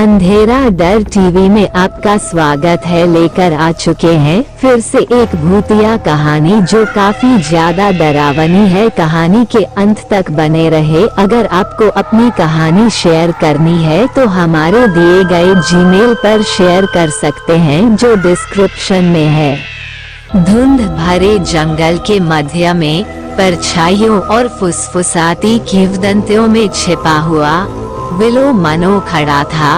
अंधेरा डर टीवी में आपका स्वागत है। लेकर आ चुके हैं फिर से एक भूतिया कहानी जो काफी ज्यादा डरावनी है। कहानी के अंत तक बने रहे। अगर आपको अपनी कहानी शेयर करनी है तो हमारे दिए गए जीमेल पर शेयर कर सकते हैं जो डिस्क्रिप्शन में है। धुंध भरे जंगल के मध्य में परछाइयों और फुसफुसाती किंवदंतियों में छिपा हुआ विलो मनो खड़ा था।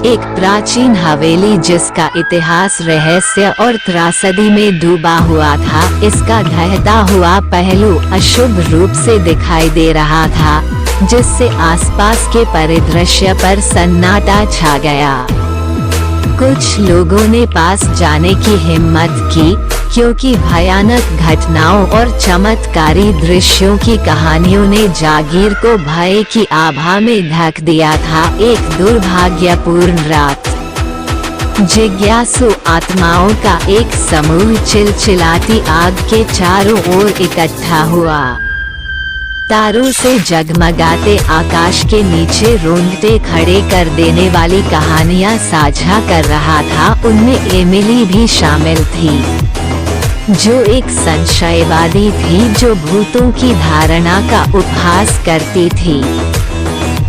एक प्राचीन हवेली जिसका इतिहास रहस्य और त्रासदी में डूबा हुआ था। इसका ढहता हुआ पहलू अशुभ रूप से दिखाई दे रहा था, जिससे आसपास के परिदृश्य पर सन्नाटा छा गया। कुछ लोगों ने पास जाने की हिम्मत की, क्योंकि भयानक घटनाओं और चमत्कारी दृश्यों की कहानियों ने जागीर को भय की आभा में ढक दिया था। एक दुर्भाग्यपूर्ण रात, जिज्ञासु आत्माओं का एक समूह चिलचिलाती आग के चारों ओर इकट्ठा हुआ। तारों से जगमगाते आकाश के नीचे रोंगटे खड़े कर देने वाली कहानियां साझा कर रहा था। उनमें एमिली भी शामिल थी, जो एक संशयवादी थी जो भूतों की धारणा का उपहास करती थी,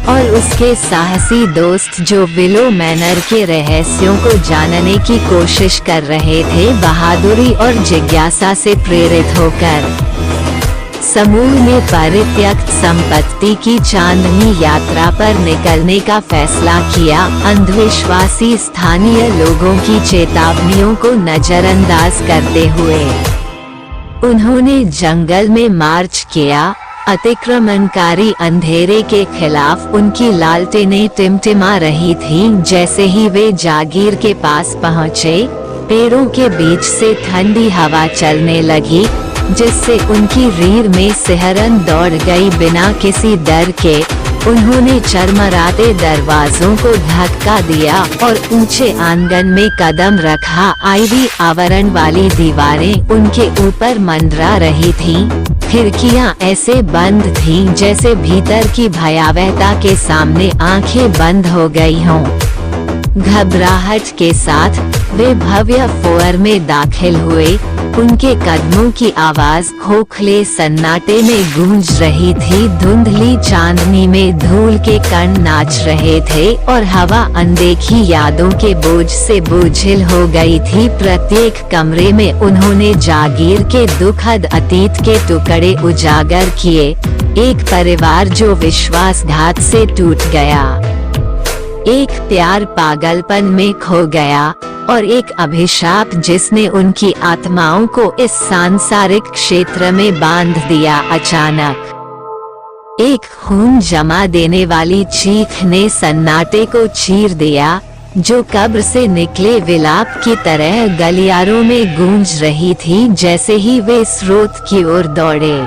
और उसके साहसी दोस्त जो विलो मैनर के रहस्यों को जानने की कोशिश कर रहे थे, बहादुरी और जिज्ञासा से प्रेरित होकर समूह ने परित्यक्त संपत्ति की चांदनी यात्रा पर निकलने का फैसला किया। अंधविश्वासी स्थानीय लोगों की चेतावनियों को नजरअंदाज करते हुए उन्होंने जंगल में मार्च किया। अतिक्रमणकारी अंधेरे के खिलाफ उनकी लालटेनें टिमटिमा रही थीं। जैसे ही वे जागीर के पास पहुंचे, पेड़ों के बीच से ठंडी हवा चलने लगी, जिससे उनकी रीढ़ में सिहरन दौड़ गई। बिना किसी डर के उन्होंने चरमराते दरवाजों को धक्का दिया और ऊंचे आंगन में कदम रखा। आईवी आवरण वाली दीवारें उनके ऊपर मंडरा रही थीं। खिड़कियां ऐसे बंद थीं जैसे भीतर की भयावहता के सामने आंखें बंद हो गई हों। घबराहट के साथ वे भव्य फोअर में दाखिल हुए। उनके कदमों की आवाज खोखले सन्नाटे में गूंज रही थी। धुंधली चांदनी में धूल के कण नाच रहे थे और हवा अनदेखी यादों के बोझ से बोझिल हो गई थी। प्रत्येक कमरे में उन्होंने जागीर के दुखद अतीत के टुकड़े उजागर किए। एक परिवार जो विश्वासघात से टूट गया, एक प्यार पागलपन में खो गया, और एक अभिशाप जिसने उनकी आत्माओं को इस सांसारिक क्षेत्र में बांध दिया। अचानक एक खून जमा देने वाली चीख ने सन्नाटे को चीर दिया, जो कब्र से निकले विलाप की तरह गलियारों में गूंज रही थी। जैसे ही वे स्रोत की ओर दौड़े,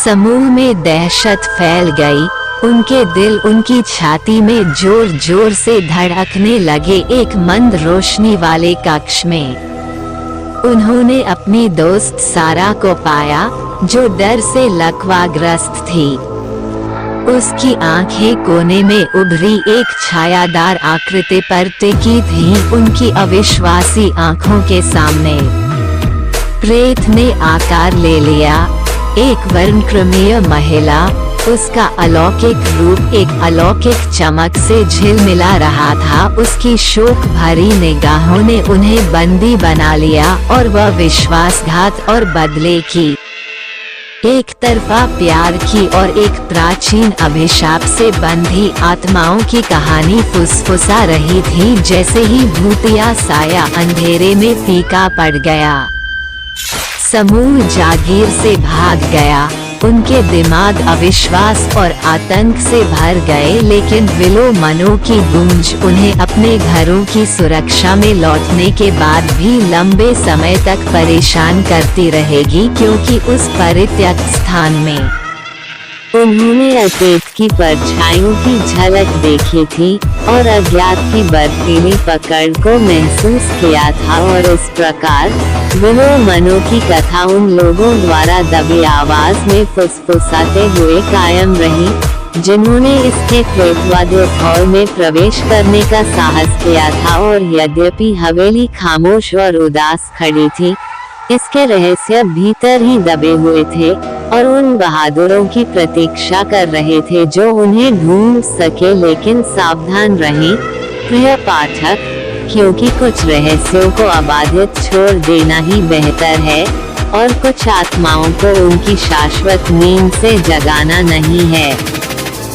समूह में दहशत फैल गई। उनके दिल उनकी छाती में जोर जोर से धड़कने लगे। एक मंद रोशनी वाले कक्ष में उन्होंने अपनी दोस्त सारा को पाया, जो डर से लकवाग्रस्त थी। उसकी आंखें कोने में उभरी एक छायादार आकृति पर टिकी थीं। उनकी अविश्वासी आंखों के सामने प्रेत ने आकार ले लिया। एक वर्णक्रमीय महिला, उसका अलौकिक रूप एक अलौकिक चमक से झिलमिला रहा था। उसकी शोक भरी निगाहों ने उन्हें बंदी बना लिया, और वह विश्वासघात और बदले की, एक तरफा प्यार की और एक प्राचीन अभिशाप से बंधी आत्माओं की कहानी फुसफुसा रही थी। जैसे ही भूतिया साया अंधेरे में फीका पड़ गया, समूह जागीर से भाग गया। उनके दिमाग अविश्वास और आतंक से भर गए, लेकिन विलो मनो की गूंज उन्हें अपने घरों की सुरक्षा में लौटने के बाद भी लंबे समय तक परेशान करती रहेगी, क्योंकि उस परित्यक्त स्थान में उन्होंने अतीत की परछाइयों की झलक देखी थी और अज्ञात की बर्फीली पकड़ को महसूस किया था। और इस प्रकार विलो मनो की कथा उन लोगों द्वारा दबी आवाज में फुसफुसाते हुए कायम रही, जिन्होंने इसके प्रेतवाद्य हॉल में प्रवेश करने का साहस किया था, और यद्यपि हवेली खामोश और उदास खड़ी थी, इसके रहस्य भीतर ही दबे हुए थे और उन बहादुरों की प्रतीक्षा कर रहे थे जो उन्हें ढूंढ सके। लेकिन सावधान रहें प्रिय पाठक, क्योंकि कुछ रहस्यों को अबाधित छोड़ देना ही बेहतर है और कुछ आत्माओं को उनकी शाश्वत नींद से जगाना नहीं है।